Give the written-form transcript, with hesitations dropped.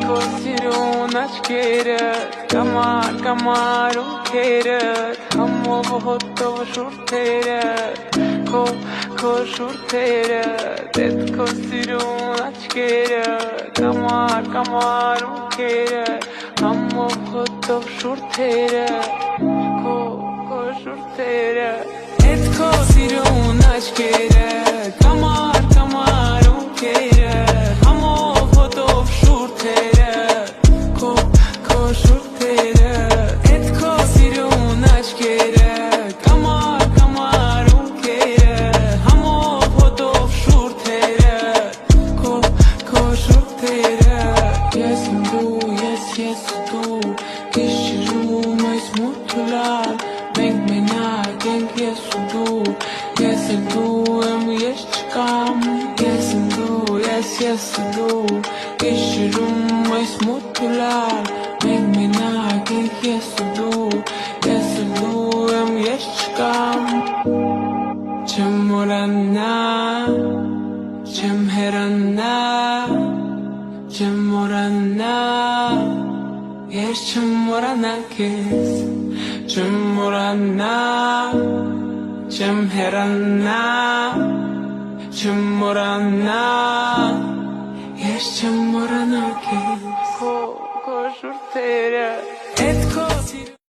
Քո սիրուն աչքերդ Կամար, կամար ունքերդ Համով հոտով շուրթերդ Քո շուրթերդ Էդ քո սիրուն աչքերդ Կամար, կամար ունքերդ Համով հոտով շուրթերդ Քո շուրթերդ Էդ քո սիրուն աչքերդ Կամար, կամար ունքերդ Համով հոտով շուրթերդ Քո շուրթերդ Էդ քո սիրուն աչքերդ Կամար, կամար ունքերդ Համով հոտով շուրթերդ Քո շուրթերդ Ես եմ դու, ես դու Գիշերում այս մութուլալ Մենք մենակ ենք ես ու դու Ես եմ դու եմ ես չկամ Ես եմ դու, ես ու դու Գիշերում այս մութուլալ Մենք մենակ ենք ես ու դու եմ ես չկամ Չեմ մորանա Չեմ հեռանա Չեմ մորանա Ես չեմ մորանա քեզ Չեմ մորանա Չեմ հեռանա Չեմ մորանա Ես չեմ մորանա քեզ Քո շուրթերը